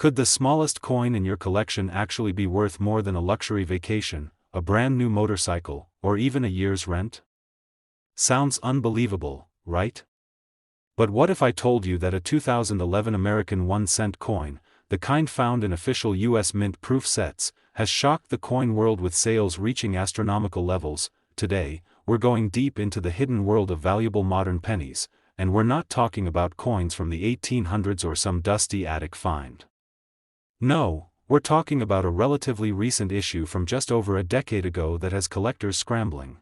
Could the smallest coin in your collection actually be worth more than a luxury vacation, a brand new motorcycle, or even a year's rent? Sounds unbelievable, right? But what if I told you that a 2011 American 1-cent coin, the kind found in official US mint proof sets, has shocked the coin world with sales reaching astronomical levels? Today, we're going deep into the hidden world of valuable modern pennies, and we're not talking about coins from the 1800s or some dusty attic find. No, we're talking about a relatively recent issue from just over a decade ago that has collectors scrambling.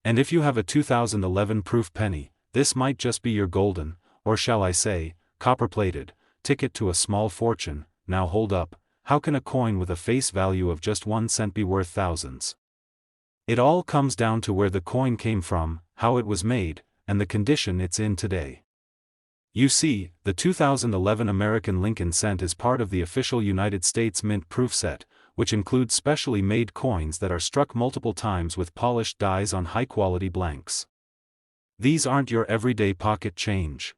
And if you have a 2011 proof penny, this might just be your golden, or shall I say, copper-plated, ticket to a small fortune. Now hold up, how can a coin with a face value of just 1 cent be worth thousands? It all comes down to where the coin came from, how it was made, and the condition it's in today. You see, the 2011 American Lincoln cent is part of the official United States Mint proof set, which includes specially made coins that are struck multiple times with polished dies on high-quality blanks. These aren't your everyday pocket change.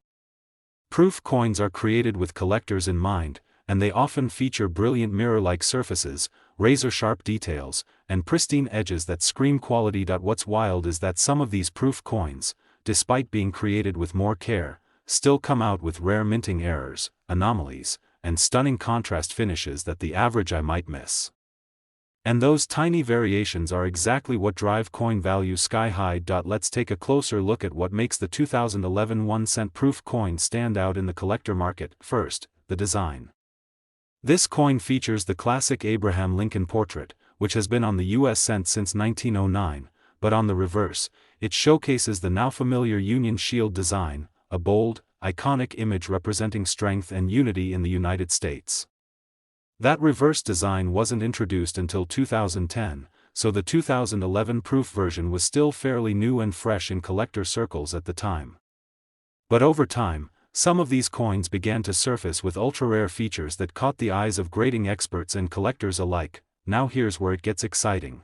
Proof coins are created with collectors in mind, and they often feature brilliant mirror-like surfaces, razor-sharp details, and pristine edges that scream quality. What's wild is that some of these proof coins, despite being created with more care, still come out with rare minting errors, anomalies, and stunning contrast finishes that the average eye might miss. And those tiny variations are exactly what drive coin value sky high. Let's take a closer look at what makes the 2011 1-cent proof coin stand out in the collector market. First, the design. This coin features the classic Abraham Lincoln portrait, which has been on the US cent since 1909, but on the reverse, it showcases the now familiar Union Shield design, a bold, iconic image representing strength and unity in the United States. That reverse design wasn't introduced until 2010, so the 2011 proof version was still fairly new and fresh in collector circles at the time. But over time, some of these coins began to surface with ultra-rare features that caught the eyes of grading experts and collectors alike. Now here's where it gets exciting.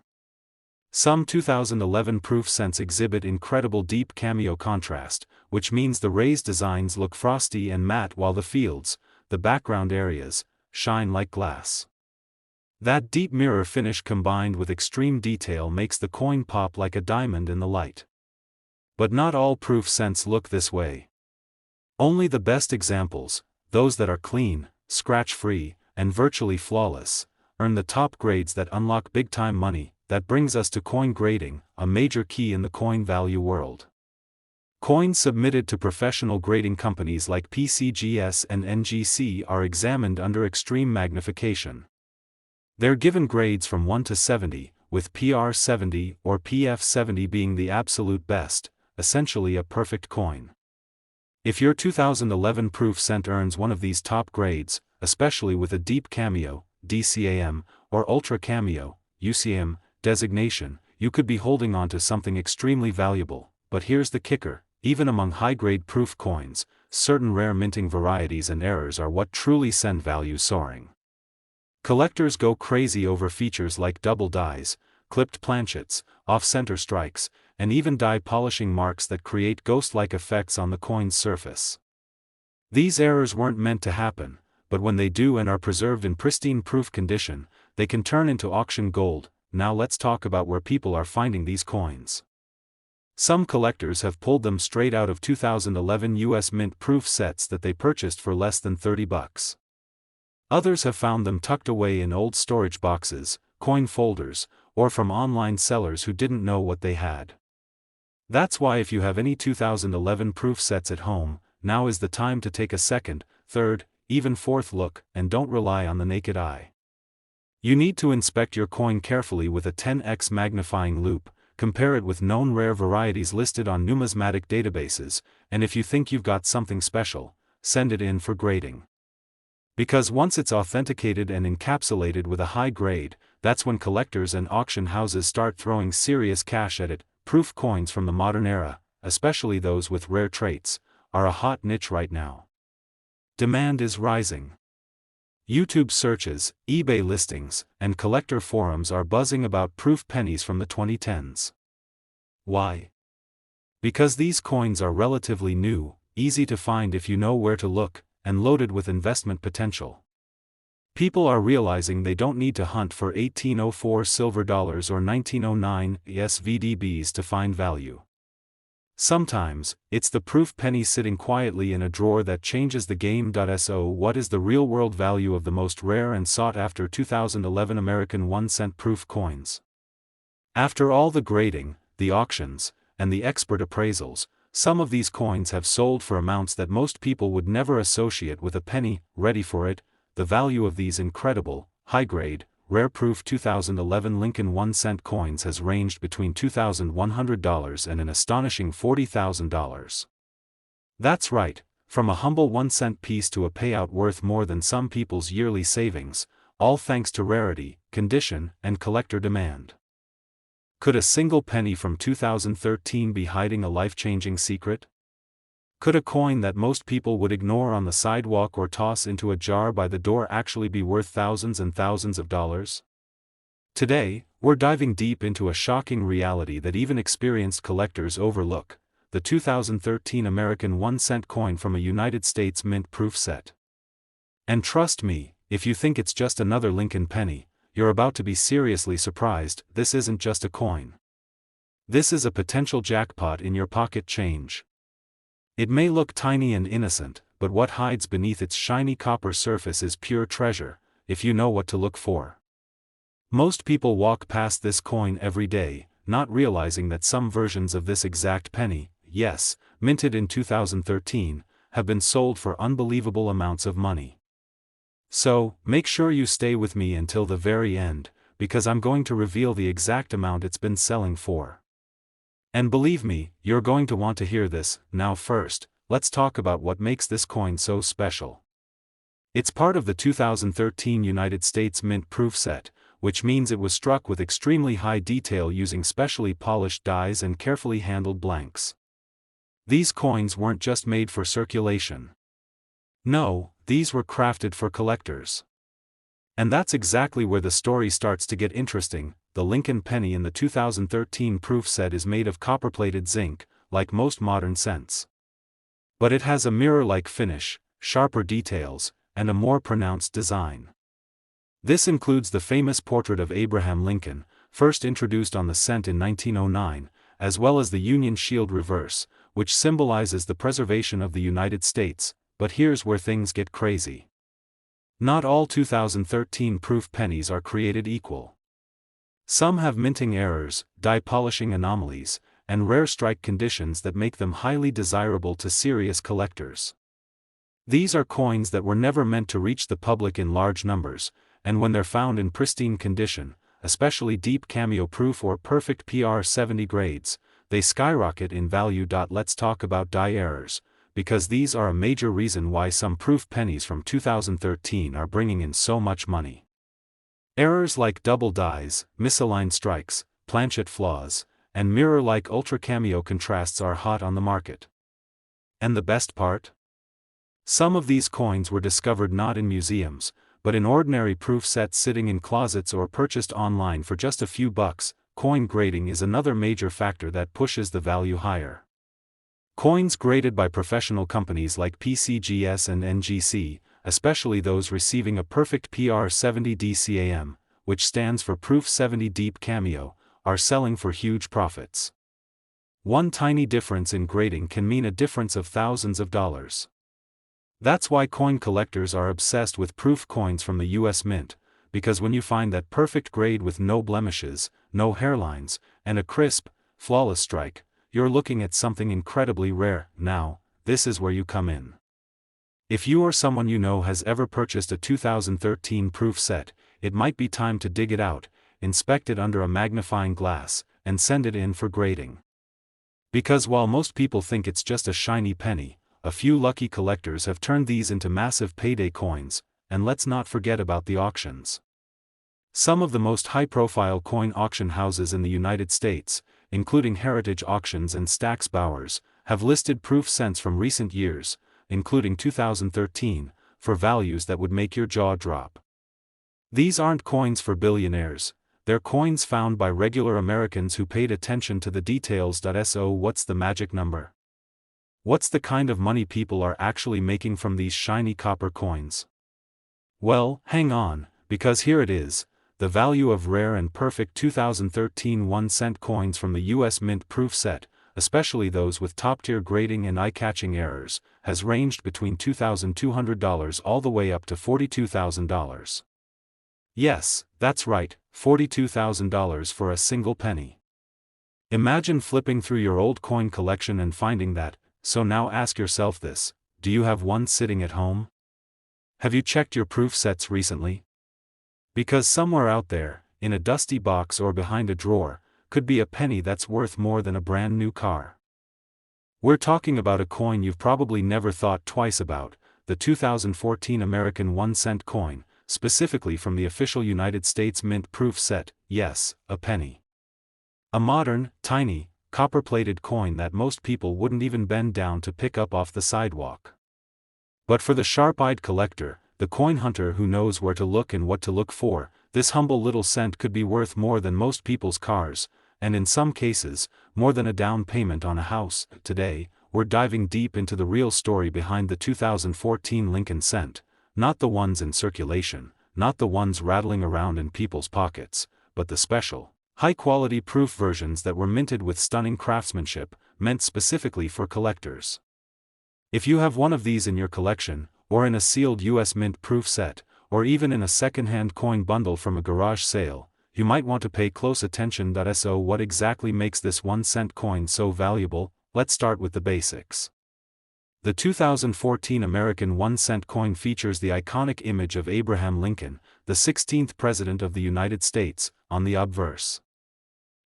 Some 2011 proof cents exhibit incredible deep cameo contrast, which means the raised designs look frosty and matte while the fields, the background areas, shine like glass. That deep mirror finish combined with extreme detail makes the coin pop like a diamond in the light. But not all proof cents look this way. Only the best examples, those that are clean, scratch-free, and virtually flawless, earn the top grades that unlock big-time money. That brings us to coin grading, a major key in the coin value world. Coins submitted to professional grading companies like PCGS and NGC are examined under extreme magnification. They're given grades from 1 to 70, with PR 70 or PF 70 being the absolute best, essentially a perfect coin. If your 2011 proof cent earns one of these top grades, especially with a deep cameo, DCAM, or ultra cameo, UCM, designation, you could be holding on to something extremely valuable. But here's the kicker, even among high-grade proof coins, certain rare minting varieties and errors are what truly send value soaring. Collectors go crazy over features like double dies, clipped planchets, off-center strikes, and even die polishing marks that create ghost-like effects on the coin's surface. These errors weren't meant to happen, but when they do and are preserved in pristine proof condition, they can turn into auction gold. Now let's talk about where people are finding these coins. Some collectors have pulled them straight out of 2011 US Mint proof sets that they purchased for less than $30. Others have found them tucked away in old storage boxes, coin folders, or from online sellers who didn't know what they had. That's why if you have any 2011 proof sets at home, now is the time to take a second, third, even fourth look, and don't rely on the naked eye. You need to inspect your coin carefully with a 10x magnifying loupe, compare it with known rare varieties listed on numismatic databases, and if you think you've got something special, send it in for grading. Because once it's authenticated and encapsulated with a high grade, that's when collectors and auction houses start throwing serious cash at it. Proof coins from the modern era, especially those with rare traits, are a hot niche right now. Demand is rising. YouTube searches, eBay listings, and collector forums are buzzing about proof pennies from the 2010s. Why? Because these coins are relatively new, easy to find if you know where to look, and loaded with investment potential. People are realizing they don't need to hunt for 1804 silver dollars or 1909 SVDBs to find value. Sometimes, it's the proof penny sitting quietly in a drawer that changes the game. So, what is the real-world value of the most rare and sought-after 2011 American 1-cent proof coins? After all the grading, the auctions, and the expert appraisals, some of these coins have sold for amounts that most people would never associate with a penny. Ready for it? The value of these incredible, high-grade, rare proof 2011 Lincoln 1-cent coins has ranged between $2,100 and an astonishing $40,000. That's right, from a humble 1-cent piece to a payout worth more than some people's yearly savings, all thanks to rarity, condition, and collector demand. Could a single penny from 2013 be hiding a life-changing secret? Could a coin that most people would ignore on the sidewalk or toss into a jar by the door actually be worth thousands and thousands of dollars? Today, we're diving deep into a shocking reality that even experienced collectors overlook: the 2013 American 1-cent coin from a United States Mint proof set. And trust me, if you think it's just another Lincoln penny, you're about to be seriously surprised. This isn't just a coin. This is a potential jackpot in your pocket change. It may look tiny and innocent, but what hides beneath its shiny copper surface is pure treasure, if you know what to look for. Most people walk past this coin every day, not realizing that some versions of this exact penny, yes, minted in 2013, have been sold for unbelievable amounts of money. So, make sure you stay with me until the very end, because I'm going to reveal the exact amount it's been selling for. And believe me, you're going to want to hear this. Now first, let's talk about what makes this coin so special. It's part of the 2013 United States Mint proof set, which means it was struck with extremely high detail using specially polished dies and carefully handled blanks. These coins weren't just made for circulation. No, these were crafted for collectors. And that's exactly where the story starts to get interesting. The Lincoln penny in the 2013 proof set is made of copper-plated zinc, like most modern cents. But it has a mirror-like finish, sharper details, and a more pronounced design. This includes the famous portrait of Abraham Lincoln, first introduced on the cent in 1909, as well as the Union Shield reverse, which symbolizes the preservation of the United States. But here's where things get crazy. Not all 2013 proof pennies are created equal. Some have minting errors, die polishing anomalies, and rare strike conditions that make them highly desirable to serious collectors. These are coins that were never meant to reach the public in large numbers, and when they're found in pristine condition, especially deep cameo proof or perfect PR70 grades, they skyrocket in value. Let's talk about die errors, because these are a major reason why some proof pennies from 2013 are bringing in so much money. Errors like double dies, misaligned strikes, planchet flaws, and mirror-like ultra-cameo contrasts are hot on the market. And the best part? Some of these coins were discovered not in museums, but in ordinary proof sets sitting in closets or purchased online for just a few bucks. Coin grading is another major factor that pushes the value higher. Coins graded by professional companies like PCGS and NGC, especially those receiving a perfect PR70 DCAM, which stands for Proof 70 Deep Cameo, are selling for huge profits. One tiny difference in grading can mean a difference of thousands of dollars. That's why coin collectors are obsessed with proof coins from the US Mint, because when you find that perfect grade with no blemishes, no hairlines, and a crisp, flawless strike, you're looking at something incredibly rare. Now, this is where you come in. If you or someone you know has ever purchased a 2013 proof set, it might be time to dig it out, inspect it under a magnifying glass, and send it in for grading. Because while most people think it's just a shiny penny, a few lucky collectors have turned these into massive payday coins, and let's not forget about the auctions. Some of the most high-profile coin auction houses in the United States, including Heritage Auctions and Stack's Bowers, have listed proof cents from recent years, including 2013, for values that would make your jaw drop. These aren't coins for billionaires, they're coins found by regular Americans who paid attention to the details. So what's the magic number? What's the kind of money people are actually making from these shiny copper coins? Well, hang on, because here it is. The value of rare and perfect 2013 1-cent coins from the US Mint proof set, especially those with top-tier grading and eye-catching errors, has ranged between $2,200 all the way up to $42,000. Yes, that's right, $42,000 for a single penny. Imagine flipping through your old coin collection and finding that. So now ask yourself this: do you have one sitting at home? Have you checked your proof sets recently? Because somewhere out there, in a dusty box or behind a drawer, could be a penny that's worth more than a brand new car. We're talking about a coin you've probably never thought twice about, the 2014 American 1-cent coin, specifically from the official United States Mint proof set. Yes, a penny. A modern, tiny, copper-plated coin that most people wouldn't even bend down to pick up off the sidewalk. But for the sharp-eyed collector, the coin hunter who knows where to look and what to look for, this humble little cent could be worth more than most people's cars, and in some cases, more than a down payment on a house. Today, we're diving deep into the real story behind the 2014 Lincoln cent, not the ones in circulation, not the ones rattling around in people's pockets, but the special, high-quality proof versions that were minted with stunning craftsmanship, meant specifically for collectors. If you have one of these in your collection, or in a sealed US Mint proof set, or even in a second-hand coin bundle from a garage sale, you might want to pay close attention. So what exactly makes this 1-cent coin so valuable? Let's start with the basics. The 2014 American 1-cent coin features the iconic image of Abraham Lincoln, the 16th President of the United States, on the obverse.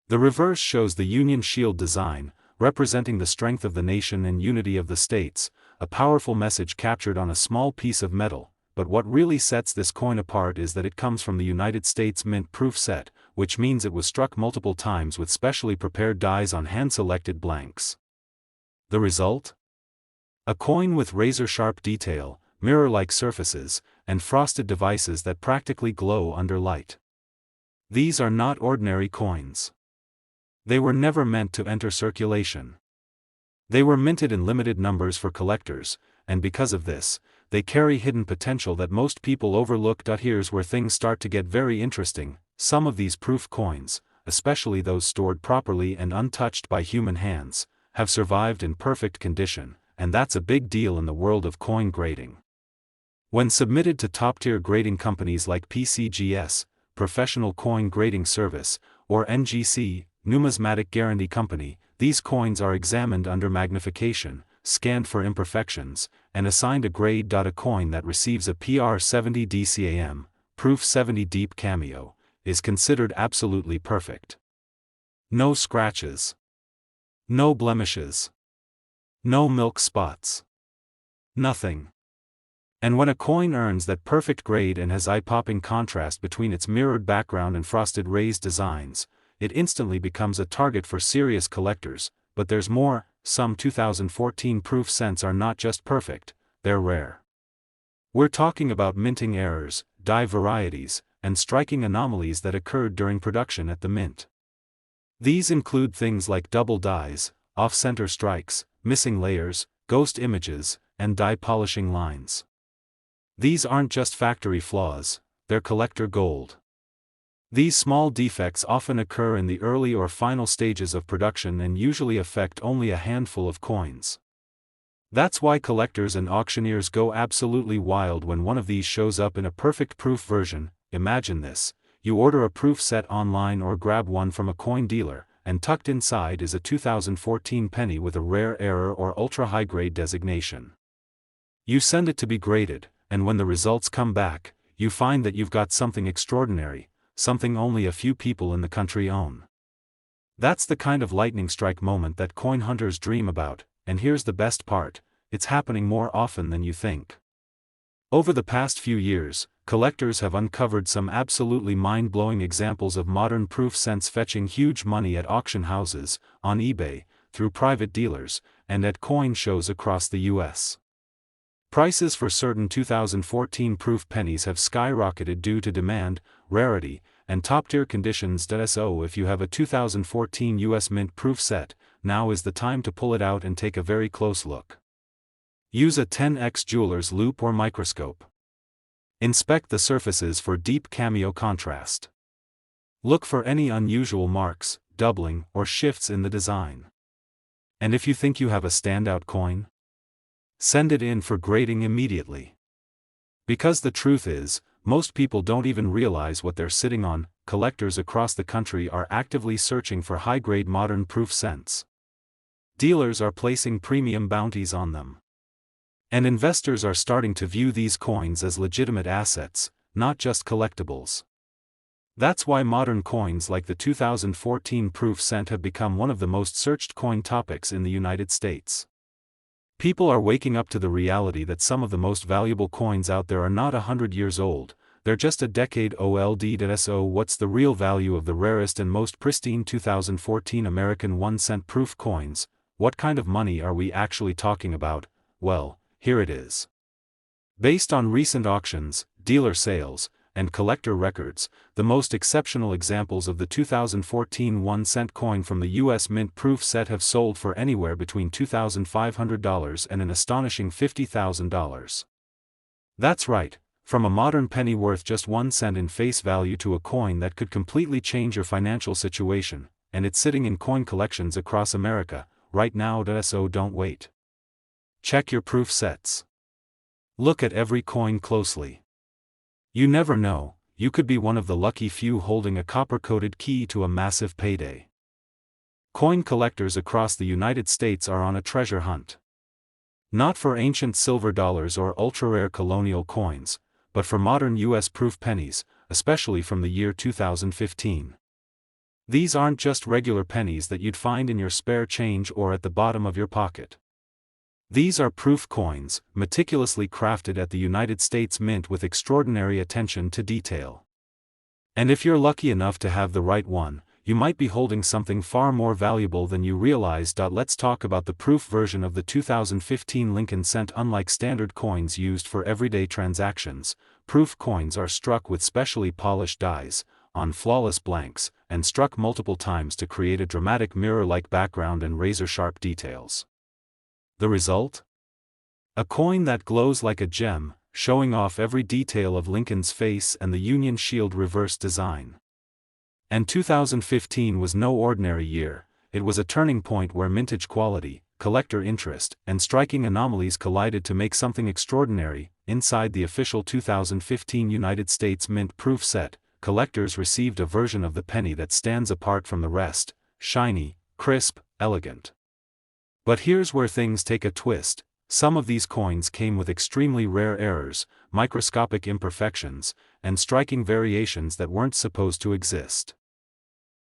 The reverse shows the Union Shield design, representing the strength of the nation and unity of the states, a powerful message captured on a small piece of metal. But what really sets this coin apart is that it comes from the United States Mint proof set, which means it was struck multiple times with specially prepared dies on hand-selected blanks. The result? A coin with razor-sharp detail, mirror-like surfaces, and frosted devices that practically glow under light. These are not ordinary coins. They were never meant to enter circulation. They were minted in limited numbers for collectors, and because of this, they carry hidden potential that most people overlook. Here's where things start to get very interesting. Some of these proof coins, especially those stored properly and untouched by human hands, have survived in perfect condition, and that's a big deal in the world of coin grading. When submitted to top-tier grading companies like PCGS, Professional Coin Grading Service, or NGC, Numismatic Guarantee Company, these coins are examined under magnification, scanned for imperfections, and assigned a grade. A coin that receives a PR 70 DCAM, Proof 70 Deep Cameo, is considered absolutely perfect. No scratches. No blemishes. No milk spots. Nothing. And when a coin earns that perfect grade and has eye-popping contrast between its mirrored background and frosted raised designs, it instantly becomes a target for serious collectors. But there's more. Some 2014 proof cents are not just perfect, they're rare. We're talking about minting errors, die varieties, and striking anomalies that occurred during production at the mint. These include things like double dies, off-center strikes, missing layers, ghost images, and die polishing lines. These aren't just factory flaws, they're collector gold. These small defects often occur in the early or final stages of production and usually affect only a handful of coins. That's why collectors and auctioneers go absolutely wild when one of these shows up in a perfect proof version. Imagine this: you order a proof set online or grab one from a coin dealer, and tucked inside is a 2014 penny with a rare error or ultra-high grade designation. You send it to be graded, and when the results come back, you find that you've got something extraordinary, something only a few people in the country own. That's the kind of lightning strike moment that coin hunters dream about, and here's the best part: it's happening more often than you think. Over the past few years, collectors have uncovered some absolutely mind-blowing examples of modern proof cents fetching huge money at auction houses, on eBay, through private dealers, and at coin shows across the US. Prices for certain 2014 proof pennies have skyrocketed due to demand, rarity, and top-tier conditions. So if you have a 2014 US Mint proof set, now is the time to pull it out and take a very close look. Use a 10x jeweler's loupe or microscope. Inspect the surfaces for deep cameo contrast. Look for any unusual marks, doubling, or shifts in the design. And if you think you have a standout coin, send it in for grading immediately. Because the truth is, most people don't even realize what they're sitting on. Collectors across the country are actively searching for high-grade modern proof cents. Dealers are placing premium bounties on them. And investors are starting to view these coins as legitimate assets, not just collectibles. That's why modern coins like the 2014 proof cent have become one of the most searched coin topics in the United States. People are waking up to the reality that some of the most valuable coins out there are not 100 years old, they're just a decade old. So what's the real value of the rarest and most pristine 2014 American 1-cent proof coins? What kind of money are we actually talking about? Well, here it is. Based on recent auctions, dealer sales, and collector records, the most exceptional examples of the 2014 1-cent coin from the U.S. Mint proof set have sold for anywhere between $2,500 and an astonishing $50,000. That's right, from a modern penny worth just 1 cent in face value to a coin that could completely change your financial situation, and it's sitting in coin collections across America, right now. So don't wait. Check your proof sets. Look at every coin closely. You never know, you could be one of the lucky few holding a copper-coated key to a massive payday. Coin collectors across the United States are on a treasure hunt. Not for ancient silver dollars or ultra-rare colonial coins, but for modern U.S. proof pennies, especially from the year 2015. These aren't just regular pennies that you'd find in your spare change or at the bottom of your pocket. These are proof coins, meticulously crafted at the United States Mint with extraordinary attention to detail. And if you're lucky enough to have the right one, you might be holding something far more valuable than you realize. Let's talk about the proof version of the 2015 Lincoln cent. Unlike standard coins used for everyday transactions, proof coins are struck with specially polished dies, on flawless blanks, and struck multiple times to create a dramatic mirror-like background and razor-sharp details. The result? A coin that glows like a gem, showing off every detail of Lincoln's face and the Union Shield reverse design. And 2015 was no ordinary year, it was a turning point where mintage quality, collector interest, and striking anomalies collided to make something extraordinary. Inside the official 2015 United States Mint proof set, collectors received a version of the penny that stands apart from the rest, shiny, crisp, elegant. But here's where things take a twist. Some of these coins came with extremely rare errors, microscopic imperfections, and striking variations that weren't supposed to exist.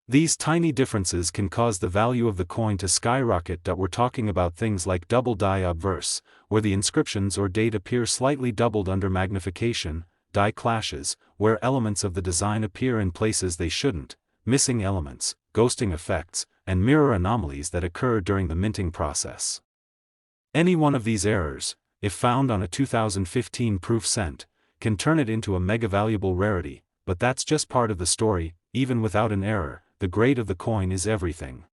These tiny differences can cause the value of the coin to skyrocket. We're talking about things like double die obverse, where the inscriptions or date appear slightly doubled under magnification, die clashes, where elements of the design appear in places they shouldn't, missing elements, ghosting effects, and mirror anomalies that occur during the minting process. Any one of these errors, if found on a 2015 proof cent, can turn it into a mega-valuable rarity, but that's just part of the story. Even without an error, the grade of the coin is everything.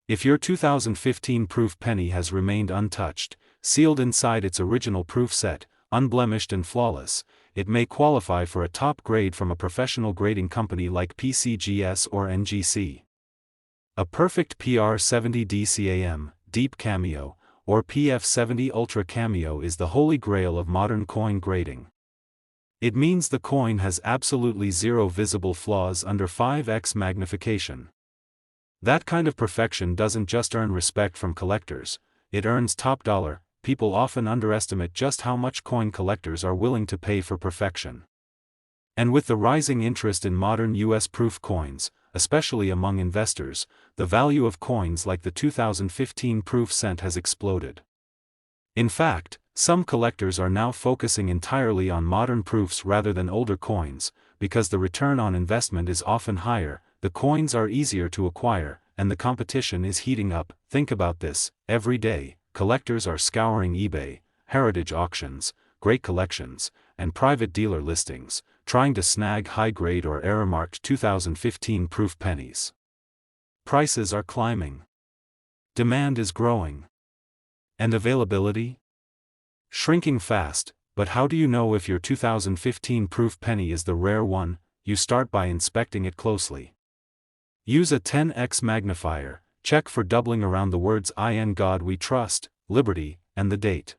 If your 2015 proof penny has remained untouched, sealed inside its original proof set, unblemished and flawless, it may qualify for a top grade from a professional grading company like PCGS or NGC. A perfect PR70 DCAM, Deep Cameo, or PF70 Ultra Cameo is the holy grail of modern coin grading. It means the coin has absolutely zero visible flaws under 5x magnification. That kind of perfection doesn't just earn respect from collectors, it earns top dollar. People often underestimate just how much coin collectors are willing to pay for perfection. And with the rising interest in modern U.S. proof coins, especially among investors, the value of coins like the 2015 proof cent has exploded. In fact, some collectors are now focusing entirely on modern proofs rather than older coins, because the return on investment is often higher, the coins are easier to acquire, and the competition is heating up. Think about this, every day, collectors are scouring eBay, heritage auctions, great collections, and private dealer listings, trying to snag high-grade or error-marked 2015 proof pennies. Prices are climbing. Demand is growing. And availability? Shrinking fast. But how do you know if your 2015 proof penny is the rare one? You start by inspecting it closely. Use a 10x magnifier, check for doubling around the words "In God We Trust," "Liberty," and the date.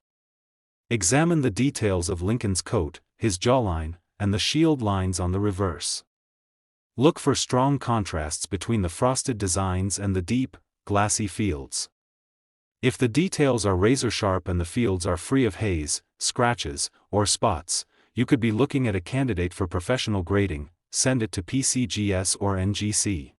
Examine the details of Lincoln's coat, his jawline, and the shield lines on the reverse. Look for strong contrasts between the frosted designs and the deep, glassy fields. If the details are razor-sharp and the fields are free of haze, scratches, or spots, you could be looking at a candidate for professional grading. Send it to PCGS or NGC.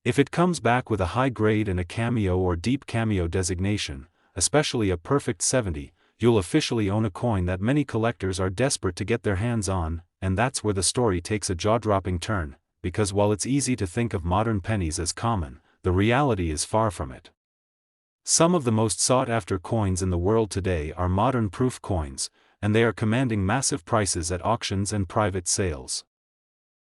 If it comes back with a high grade and a cameo or deep cameo designation, especially a perfect 70, you'll officially own a coin that many collectors are desperate to get their hands on, and that's where the story takes a jaw-dropping turn, because while it's easy to think of modern pennies as common, the reality is far from it. Some of the most sought-after coins in the world today are modern proof coins, and they are commanding massive prices at auctions and private sales.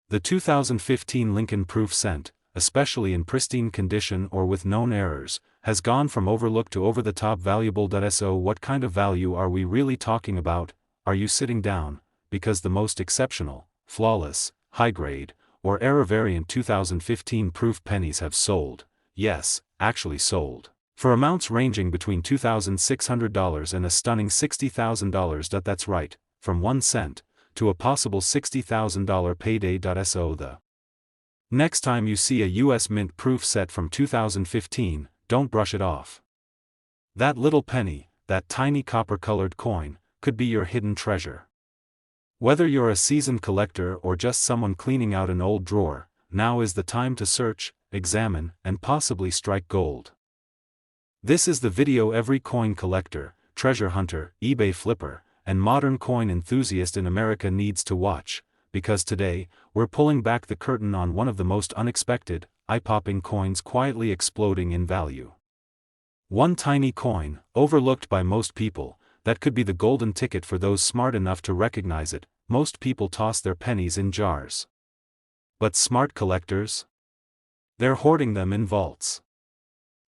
The 2015 Lincoln Proof Cent, especially in pristine condition or with known errors, has gone from overlooked to over-the-top valuable. So what kind of value are we really talking about? Are you sitting down, because the most exceptional, flawless, high-grade, or error variant 2015 proof pennies have sold? Yes, actually sold. For amounts ranging between $2,600 and a stunning $60,000. That's right, from 1 cent, to a possible $60,000 payday. So the next time you see a US Mint proof set from 2015, don't brush it off. That little penny, that tiny copper-colored coin, could be your hidden treasure. Whether you're a seasoned collector or just someone cleaning out an old drawer, now is the time to search, examine, and possibly strike gold. This is the video every coin collector, treasure hunter, eBay flipper, and modern coin enthusiast in America needs to watch, because today, we're pulling back the curtain on one of the most unexpected, eye-popping coins quietly exploding in value. One tiny coin, overlooked by most people, that could be the golden ticket for those smart enough to recognize it. Most people toss their pennies in jars. But smart collectors? They're hoarding them in vaults.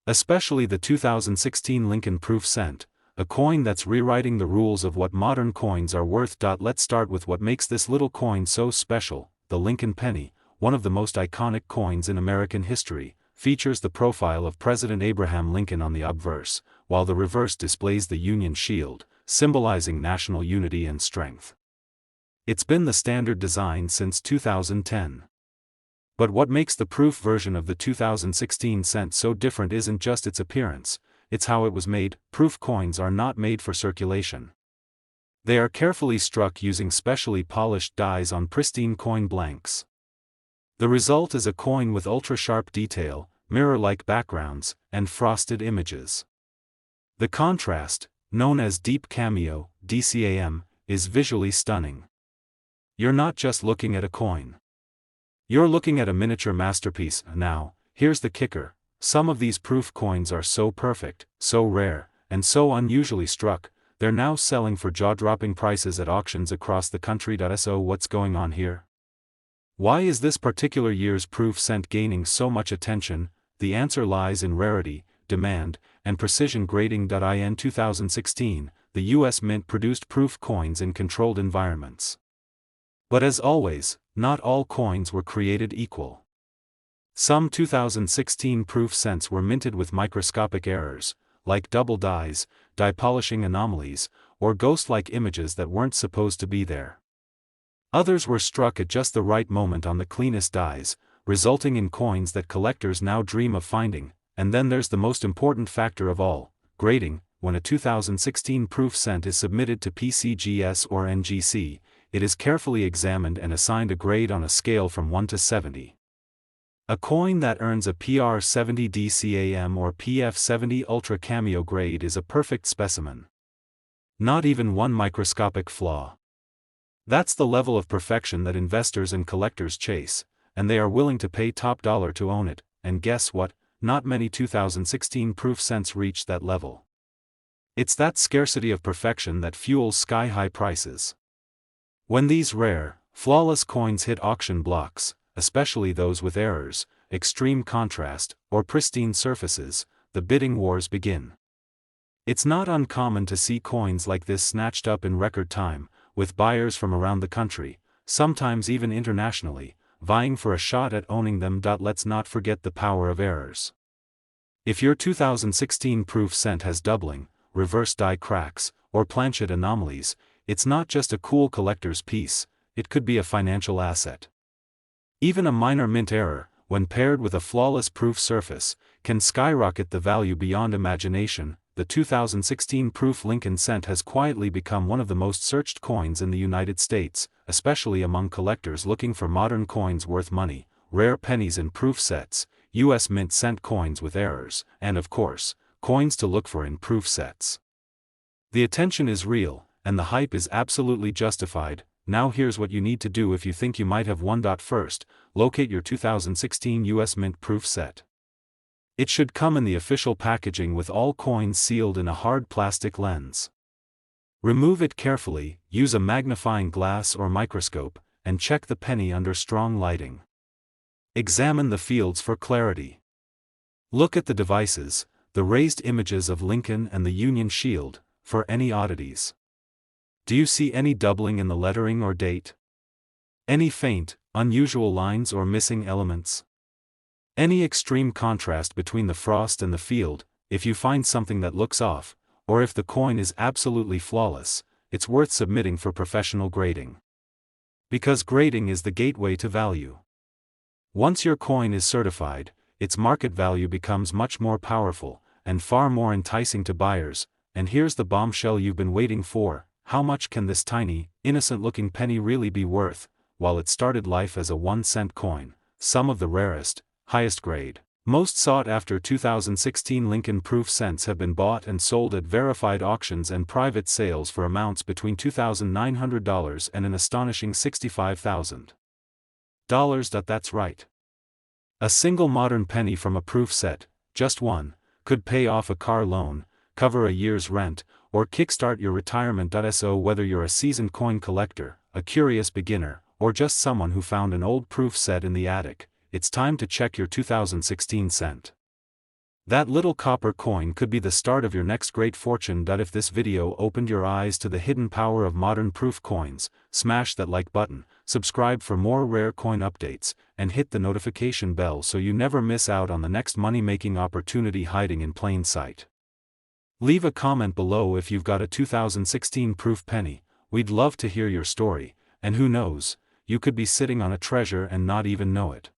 Especially the 2016 Lincoln Proof Cent, a coin that's rewriting the rules of what modern coins are worth. Let's start with what makes this little coin so special. The Lincoln penny, one of the most iconic coins in American history, features the profile of President Abraham Lincoln on the obverse, while the reverse displays the Union shield, symbolizing national unity and strength. It's been the standard design since 2010. But what makes the proof version of the 2016 cent so different isn't just its appearance, it's how it was made. Proof coins are not made for circulation. They are carefully struck using specially polished dies on pristine coin blanks. The result is a coin with ultra-sharp detail, mirror-like backgrounds, and frosted images. The contrast, known as deep cameo, DCAM, is visually stunning. You're not just looking at a coin. You're looking at a miniature masterpiece. Now, here's the kicker. Some of these proof coins are so perfect, so rare, and so unusually struck, they're now selling for jaw-dropping prices at auctions across the country. So what's going on here? Why is this particular year's proof cent gaining so much attention? The answer lies in rarity, demand, and precision grading. In 2016, the US Mint produced proof coins in controlled environments. But as always, not all coins were created equal. Some 2016 proof cents were minted with microscopic errors, like double dies, die polishing anomalies, or ghost-like images that weren't supposed to be there. Others were struck at just the right moment on the cleanest dies, resulting in coins that collectors now dream of finding. And then there's the most important factor of all, grading. When a 2016 proof cent is submitted to PCGS or NGC, it is carefully examined and assigned a grade on a scale from 1 to 70. A coin that earns a PR 70 DCAM or PF 70 Ultra Cameo grade is a perfect specimen. Not even one microscopic flaw. That's the level of perfection that investors and collectors chase, and they are willing to pay top dollar to own it. And guess what? Not many 2016 proof cents reach that level. It's that scarcity of perfection that fuels sky-high prices. When these rare, flawless coins hit auction blocks, especially those with errors, extreme contrast, or pristine surfaces, the bidding wars begin. It's not uncommon to see coins like this snatched up in record time, with buyers from around the country, sometimes even internationally, vying for a shot at owning them. Let's not forget the power of errors. If your 2016 proof cent has doubling, reverse die cracks, or planchet anomalies, it's not just a cool collector's piece, it could be a financial asset. Even a minor mint error, when paired with a flawless proof surface, can skyrocket the value beyond imagination. The 2016 proof Lincoln cent has quietly become one of the most searched coins in the United States, especially among collectors looking for modern coins worth money, rare pennies in proof sets, U.S. mint cent coins with errors, and of course, coins to look for in proof sets. The attention is real, and the hype is absolutely justified. Now here's what you need to do if you think you might have one. First, locate your 2016 U.S. mint proof set. It should come in the official packaging with all coins sealed in a hard plastic lens. Remove it carefully, use a magnifying glass or microscope, and check the penny under strong lighting. Examine the fields for clarity. Look at the devices, the raised images of Lincoln and the Union Shield, for any oddities. Do you see any doubling in the lettering or date? Any faint, unusual lines or missing elements? Any extreme contrast between the frost and the field? If you find something that looks off, or if the coin is absolutely flawless, it's worth submitting for professional grading. Because grading is the gateway to value. Once your coin is certified, its market value becomes much more powerful, and far more enticing to buyers. And here's the bombshell you've been waiting for: how much can this tiny, innocent-looking penny really be worth? While it started life as a 1-cent coin, some of the rarest, highest grade, most sought-after 2016 Lincoln proof cents have been bought and sold at verified auctions and private sales for amounts between $2,900 and an astonishing $65,000. That's right. A single modern penny from a proof set, just one, could pay off a car loan, cover a year's rent, or kickstart your retirement. So whether you're a seasoned coin collector, a curious beginner, or just someone who found an old proof set in the attic, it's time to check your 2016 cent. That little copper coin could be the start of your next great fortune. If this video opened your eyes to the hidden power of modern proof coins, smash that like button, subscribe for more rare coin updates, and hit the notification bell so you never miss out on the next money-making opportunity hiding in plain sight. Leave a comment below if you've got a 2016 proof penny. We'd love to hear your story, and who knows, you could be sitting on a treasure and not even know it.